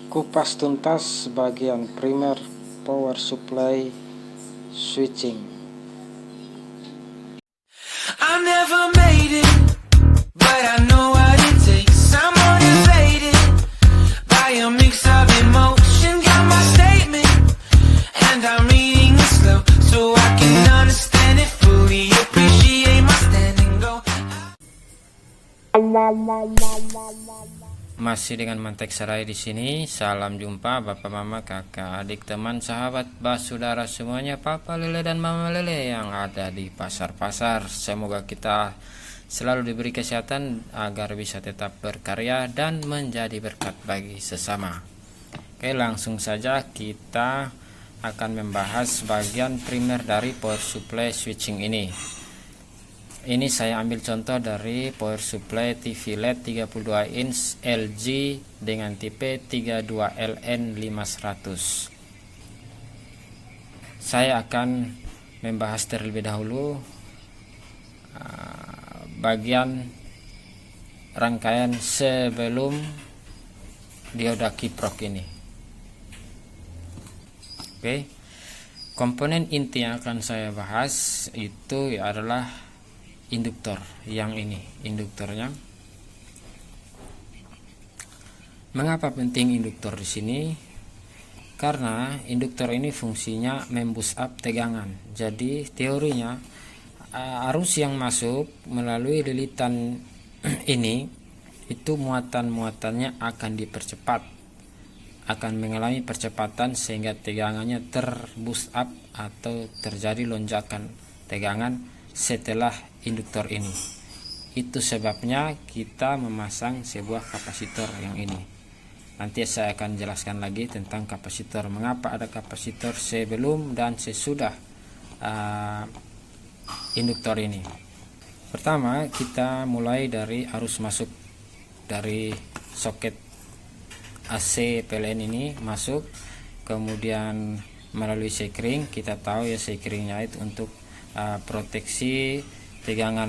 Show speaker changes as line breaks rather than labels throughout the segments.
Kupas tuntas bagian primer power supply switching.
I never made it, but I know what it takes. I'm motivated by a mix of emotion. Got my statement, and I'm reading it slow so I can understand it fully. Appreciate my standing go.
Masih dengan Mantek Serai di sini. Salam jumpa Bapak, Mama, Kakak, adik, teman, sahabat, saudara semuanya, Papa Lele dan Mama Lele yang ada di pasar-pasar. Semoga kita selalu diberi kesehatan agar bisa tetap berkarya dan menjadi berkat bagi sesama. Oke, langsung saja kita akan membahas bagian primer dari power supply switching ini. Ini saya ambil contoh dari power supply TV LED 32 inch LG dengan tipe 32LN500. Saya akan membahas terlebih dahulu bagian rangkaian sebelum dioda kiprok ini. Oke. Komponen inti yang akan saya bahas itu adalah induktor yang ini. Induktornya, mengapa penting induktor di sini? Karena induktor ini fungsinya memboost up tegangan. Jadi teorinya arus yang masuk melalui lilitan ini itu muatan-muatannya akan dipercepat, akan mengalami percepatan sehingga tegangannya terboost up atau terjadi lonjakan tegangan setelah induktor ini. Itu sebabnya kita memasang sebuah kapasitor yang ini. Nanti saya akan jelaskan lagi tentang kapasitor, mengapa ada kapasitor sebelum dan sesudah induktor ini. Pertama, kita mulai dari arus masuk dari soket AC PLN ini masuk, kemudian melalui sekring. Kita tahu ya, sekringnya itu untuk proteksi tegangan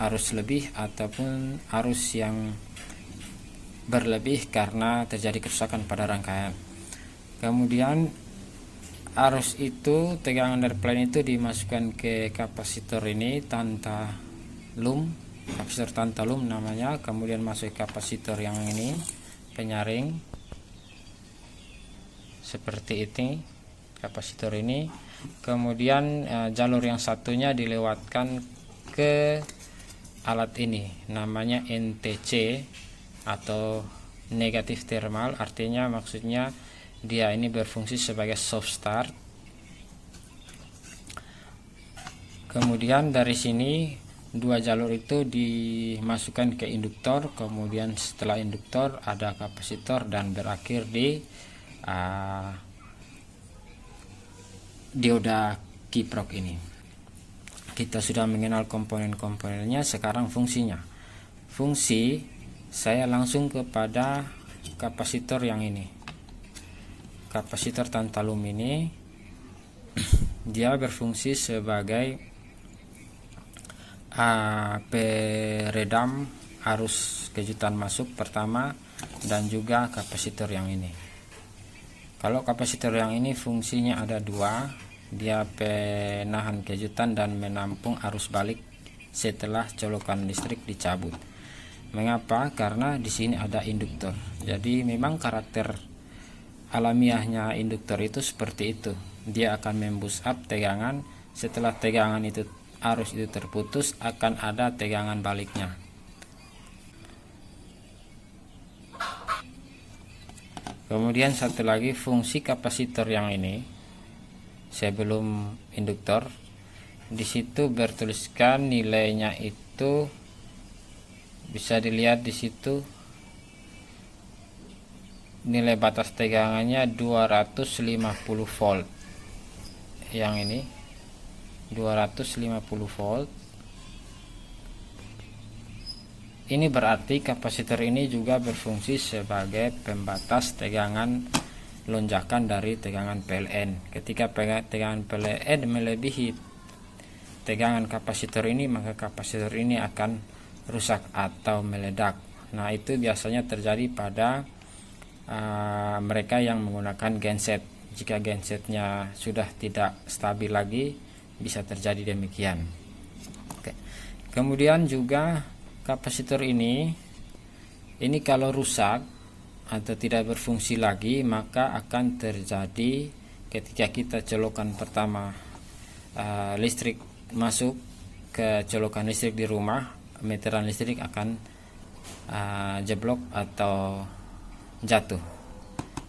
arus lebih ataupun arus yang berlebih karena terjadi kerusakan pada rangkaian. Kemudian arus itu, tegangan dari plane itu dimasukkan ke kapasitor ini, tantalum, kapasitor tantalum namanya. Kemudian masuk ke kapasitor yang ini, penyaring seperti ini, kapasitor ini. Kemudian jalur yang satunya dilewatkan ke alat ini, namanya NTC atau negatif thermal. Artinya maksudnya dia ini berfungsi sebagai soft start. Kemudian dari sini dua jalur itu dimasukkan ke induktor. Kemudian setelah induktor ada kapasitor dan berakhir di dioda kiprok ini. Kita sudah mengenal komponen-komponennya, sekarang fungsinya. Fungsi, saya langsung kepada kapasitor yang ini. Kapasitor tantalum ini dia berfungsi sebagai peredam arus kejutan masuk pertama, dan juga kapasitor yang ini. Kalau kapasitor yang ini fungsinya ada dua, dia penahan kejutan dan menampung arus balik setelah colokan listrik dicabut. Mengapa? Karena di sini ada induktor. Jadi memang karakter alamiahnya induktor itu seperti itu. Dia akan memboost up tegangan. Setelah tegangan itu, arus itu terputus, akan ada tegangan baliknya. Kemudian satu lagi, fungsi kapasitor yang ini sebelum induktor, di situ bertuliskan nilainya itu, bisa dilihat di situ nilai batas tegangannya 250 volt. Yang ini 250 volt. Ini berarti kapasitor ini juga berfungsi sebagai pembatas tegangan lonjakan dari tegangan PLN. Ketika tegangan PLN melebihi tegangan kapasitor ini, maka kapasitor ini akan rusak atau meledak. Nah, itu biasanya terjadi pada mereka yang menggunakan genset. Jika gensetnya sudah tidak stabil lagi, bisa terjadi demikian. Oke. Kemudian juga kapasitor ini kalau rusak atau tidak berfungsi lagi, maka akan terjadi ketika kita colokan pertama listrik masuk ke colokan listrik di rumah, meteran listrik akan jeblok atau jatuh.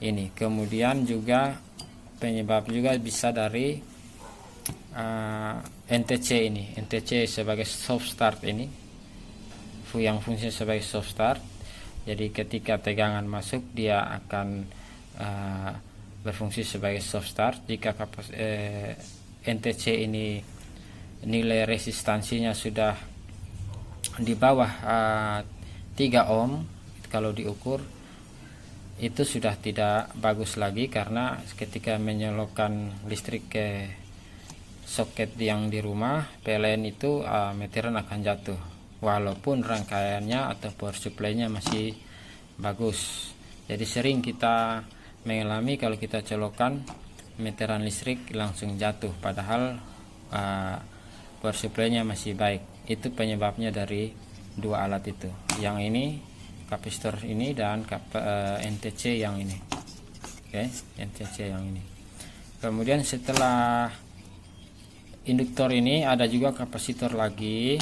Ini kemudian juga penyebab juga bisa dari NTC ini. NTC sebagai soft start ini, yang fungsinya sebagai soft start. Jadi ketika tegangan masuk, dia akan berfungsi sebagai soft start. Jika NTC ini nilai resistansinya sudah di bawah 3 ohm, kalau diukur itu sudah tidak bagus lagi, karena ketika menyolokkan listrik ke soket yang di rumah PLN itu meteran akan jatuh walaupun rangkaiannya atau power supply-nya masih bagus. Jadi sering kita mengalami kalau kita colokan meteran listrik langsung jatuh padahal power supply-nya masih baik. Itu penyebabnya dari dua alat itu, yang ini kapasitor ini dan NTC yang ini. Oke, NTC yang ini. Kemudian setelah induktor ini ada juga kapasitor lagi.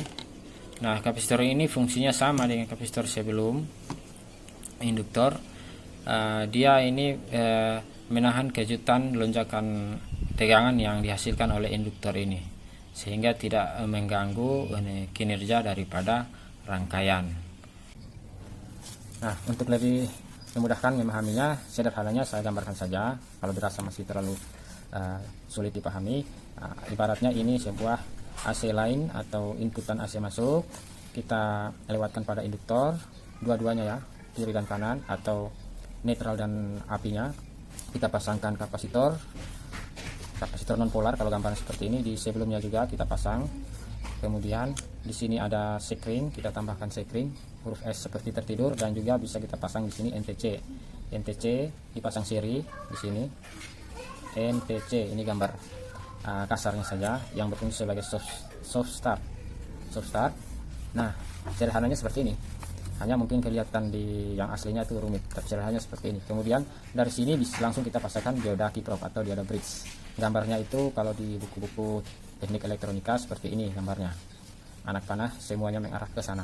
Nah, kapasitor ini fungsinya sama dengan kapasitor sebelum induktor. Dia ini menahan kejutan lonjakan tegangan yang dihasilkan oleh induktor ini, sehingga tidak mengganggu kinerja daripada rangkaian. Nah, untuk lebih memudahkan memahaminya, sederhananya saya gambarkan saja. Kalau dirasa masih terlalu sulit dipahami, ibaratnya ini sebuah AC line atau inputan AC masuk, kita lewatkan pada induktor, dua-duanya ya, kiri dan kanan, atau netral dan apinya. Kita pasangkan kapasitor non polar kalau gambaran seperti ini. Di sebelumnya juga kita pasang. Kemudian di sini ada sekring, kita tambahkan sekring huruf S seperti tertidur, dan juga bisa kita pasang di sini NTC dipasang seri di sini. NTC ini gambar kasarnya saja, yang berfungsi sebagai soft start. Nah, sederhananya seperti ini. Hanya mungkin kelihatan di yang aslinya itu rumit, tapi sederhananya seperti ini. Kemudian dari sini bisa langsung kita pasangkan dioda kiprop atau dioda bridge. Gambarnya itu kalau di buku-buku teknik elektronika seperti ini gambarnya. Anak panah semuanya mengarah ke sana.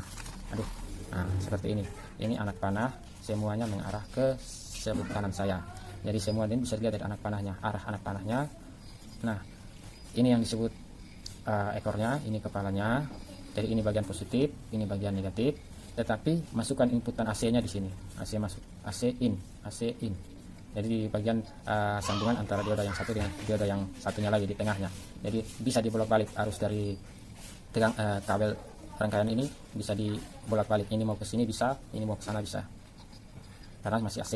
Nah, seperti ini. Ini anak panah semuanya mengarah ke sebelah kanan saya. Jadi semua ini bisa dilihat dari anak panahnya, arah anak panahnya. Nah, ini yang disebut ekornya, ini kepalanya. Jadi ini bagian positif, ini bagian negatif. Tetapi masukkan inputan AC-nya di sini. AC masuk, AC in. Jadi di bagian sambungan antara dioda yang satu dengan dioda yang satunya lagi di tengahnya. Jadi bisa dibolak-balik arus dari kabel rangkaian ini, bisa dibolak-balik. Ini mau ke sini bisa, ini mau ke sana bisa. Karena masih AC.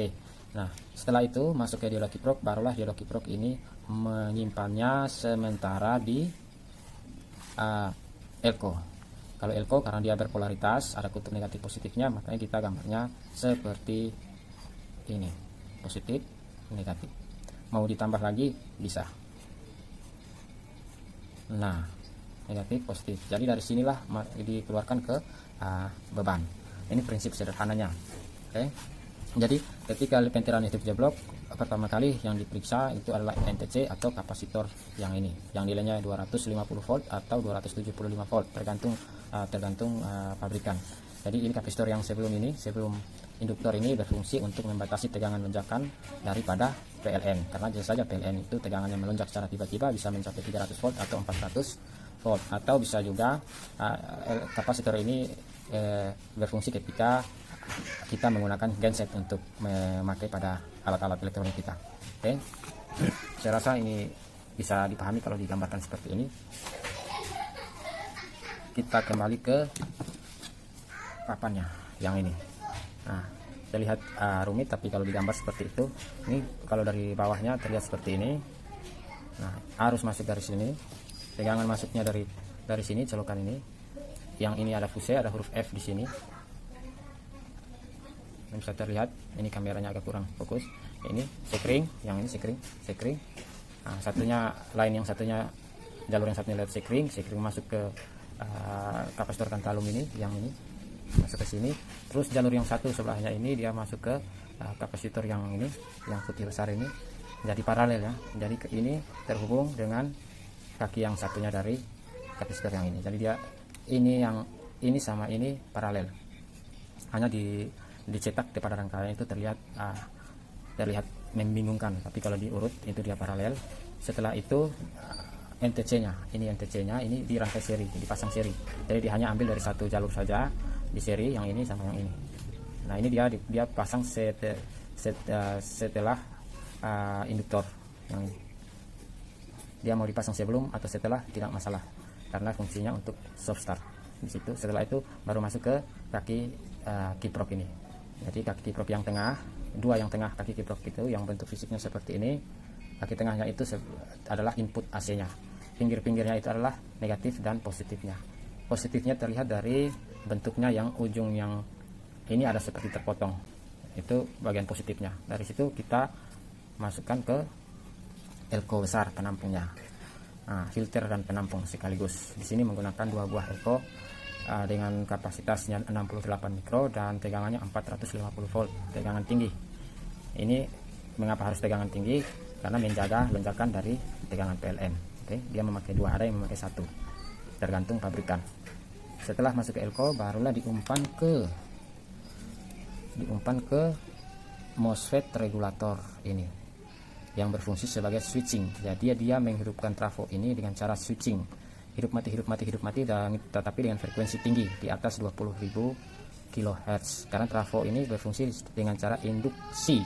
Nah, setelah itu masuk ke dioda kiprok, barulah dioda kiprok ini menyimpannya sementara di elko. Kalau elko karena dia berpolaritas, ada kutub negatif positifnya, makanya kita gambarnya seperti ini, positif negatif. Mau ditambah lagi bisa. Nah, negatif positif. Jadi dari sinilah dikeluarkan ke beban. Ini prinsip sederhananya. Oke. Jadi ketika meteran listrik jeblok, pertama kali yang diperiksa itu adalah NTC atau kapasitor yang ini, yang nilainya 250 volt atau 275 volt, tergantung pabrikan. Jadi ini kapasitor yang sebelum induktor ini berfungsi untuk membatasi tegangan lonjakan daripada PLN, karena jelas saja PLN itu tegangannya melonjak secara tiba-tiba bisa mencapai 300 volt atau 400 volt, atau bisa juga kapasitor ini berfungsi ketika kita menggunakan genset untuk memakai pada alat-alat elektronik kita. Oke. Saya rasa ini bisa dipahami kalau digambarkan seperti ini. Kita kembali ke papannya yang ini. Nah, terlihat rumit, tapi kalau digambar seperti itu, ini kalau dari bawahnya terlihat seperti ini. Nah, arus masuk dari sini, tegangan masuknya dari sini, colokan ini. Yang ini ada fuse, ada huruf F di sini. bisa terlihat. Ini kameranya agak kurang fokus. Ini sekring, yang ini sekring. Nah, satunya lain, yang satunya jalur yang satunya lewat sekring masuk ke kapasitor tantalum ini, yang ini masuk ke sini. Terus jalur yang satu sebelahnya ini dia masuk ke kapasitor yang ini, yang putih besar ini, jadi paralel ya. Jadi ini terhubung dengan kaki yang satunya dari kapasitor yang ini. Jadi dia ini sama ini paralel. Hanya dicetak pada rangkaian itu terlihat membingungkan, tapi kalau diurut itu dia paralel. Setelah itu NTC-nya, ini di rangkai seri, dipasang seri. Jadi dia hanya ambil dari satu jalur saja di seri, yang ini sama yang ini. Nah ini dia pasang setelah induktor yang ini. Dia mau dipasang sebelum atau setelah tidak masalah, karena fungsinya untuk soft start di situ. Setelah itu baru masuk ke kaki kiprok ini. Jadi kaki kiprok yang tengah, dua yang tengah kaki kiprok itu yang bentuk fisiknya seperti ini. Kaki tengahnya itu adalah input AC-nya. Pinggir-pinggirnya itu adalah negatif dan positifnya. Positifnya terlihat dari bentuknya, yang ujung yang ini ada seperti terpotong. Itu bagian positifnya. Dari situ kita masukkan ke elko besar penampungnya. Nah, filter dan penampung sekaligus. Di sini menggunakan dua buah elko dengan kapasitasnya 68 mikro dan tegangannya 450 volt, tegangan tinggi. Ini mengapa harus tegangan tinggi? Karena menjaga lonjakan dari tegangan PLN. Oke, dia memakai dua, ada yang memakai satu, tergantung pabrikan. Setelah masuk ke elko, barulah diumpan ke MOSFET regulator ini, yang berfungsi sebagai switching. Jadi dia menghidupkan trafo ini dengan cara switching, hidup mati, dan tetapi dengan frekuensi tinggi di atas 20.000 kHz. Karena trafo ini berfungsi dengan cara induksi.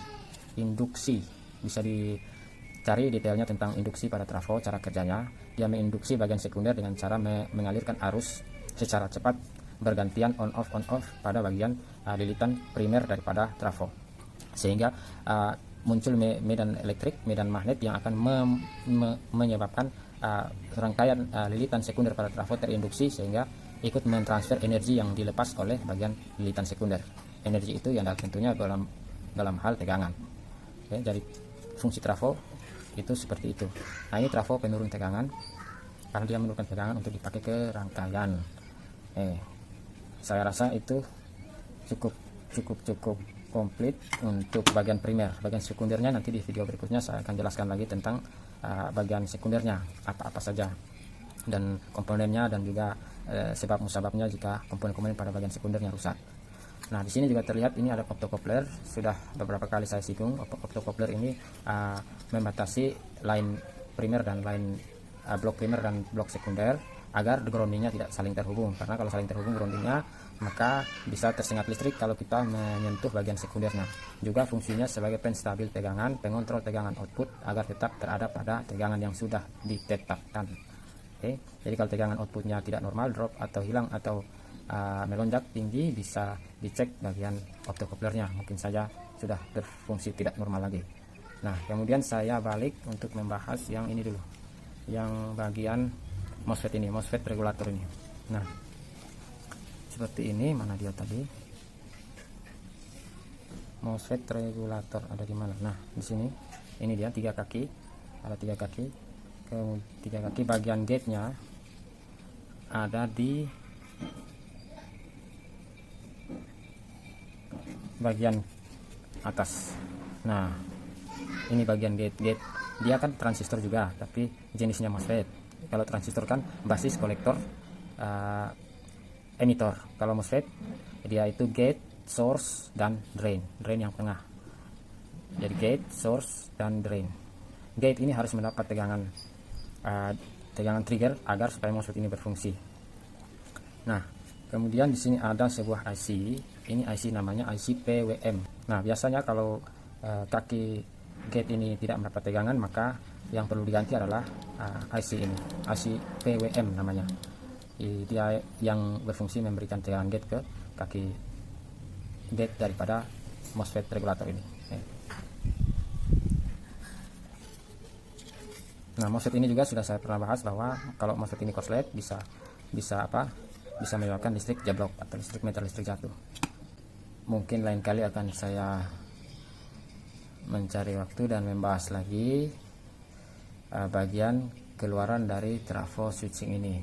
Bisa dicari detailnya tentang induksi pada trafo, cara kerjanya. Dia menginduksi bagian sekunder dengan cara mengalirkan arus secara cepat bergantian on off pada bagian lilitan primer daripada trafo, sehingga muncul medan elektrik, medan magnet yang akan menyebabkan rangkaian lilitan sekunder pada trafo terinduksi, sehingga ikut mentransfer energi yang dilepas oleh bagian lilitan sekunder. Energi itu yang tentunya dalam hal tegangan. Oke, jadi fungsi trafo itu seperti itu. Nah ini trafo penurun tegangan, karena dia menurunkan tegangan untuk dipakai ke rangkaian. Saya rasa itu cukup komplit untuk bagian primer. Bagian sekundernya nanti di video berikutnya saya akan jelaskan lagi tentang bagian sekundernya apa saja, dan komponennya, dan juga sebab musababnya jika komponen-komponen pada bagian sekundernya rusak. Nah di sini juga terlihat ini ada optocoupler. Sudah beberapa kali saya singgung, optocoupler ini membatasi line primer dan line blok primer dan blok sekunder agar groundingnya tidak saling terhubung. Karena kalau saling terhubung groundingnya, maka bisa tersengat listrik kalau kita menyentuh bagian sekundernya. Juga fungsinya sebagai penstabil tegangan, pengontrol tegangan output agar tetap berada pada tegangan yang sudah ditetapkan. Oke, jadi kalau tegangan outputnya tidak normal, drop atau hilang atau melonjak tinggi, bisa dicek bagian optocouplernya, mungkin saja sudah berfungsi tidak normal lagi. Nah kemudian saya balik untuk membahas yang ini dulu, yang bagian MOSFET ini, MOSFET regulator ini. Nah seperti ini, mana dia tadi? MOSFET regulator ada di mana? Nah di sini, ini dia 3 kaki, ada 3 kaki. Kemudian 3 kaki, bagian gate-nya ada di bagian atas. Nah ini bagian gate. Dia kan transistor juga, tapi jenisnya MOSFET. Kalau transistor kan basis, kolektor, emitor. Kalau MOSFET dia itu gate, source, dan drain yang tengah. Jadi gate, source, dan drain. Gate ini harus mendapat tegangan trigger agar supaya MOSFET ini berfungsi. Nah kemudian di sini ada sebuah IC. Ini IC namanya IC PWM. Nah biasanya kalau kaki gate ini tidak mendapat tegangan, maka yang perlu diganti adalah IC ini, IC PWM namanya. Dia yang berfungsi memberikan tegangan gate ke kaki gate daripada MOSFET regulator ini. Nah MOSFET ini juga sudah saya pernah bahas bahwa kalau MOSFET ini korslet bisa menyebabkan listrik jeblok atau listrik meter, listrik jatuh. mungkin lain kali akan saya mencari waktu dan membahas lagi bagian keluaran dari trafo switching ini,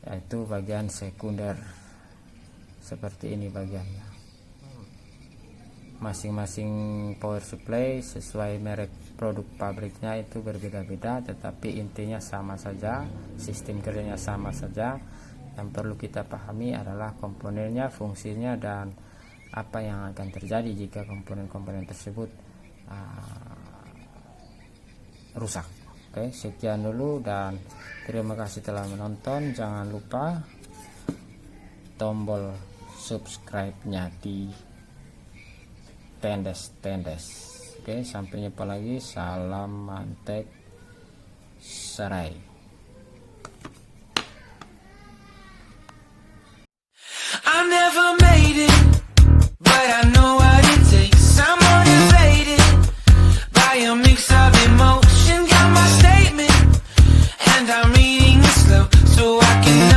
yaitu bagian sekunder. Seperti ini bagiannya. Masing-masing power supply sesuai merek produk pabriknya itu berbeda-beda, tetapi intinya sama saja, sistem kerjanya sama saja. Yang perlu kita pahami adalah komponennya, fungsinya, dan apa yang akan terjadi jika komponen-komponen tersebut rusak. Oke, sekian dulu dan terima kasih telah menonton. Jangan lupa tombol subscribe-nya di tendes. Oke, sampai jumpa lagi. Salam mantek serai.
I never made it, but I know what it takes. I'm motivated by a mix of emotion. Got my statement, and I'm reading it slow so I can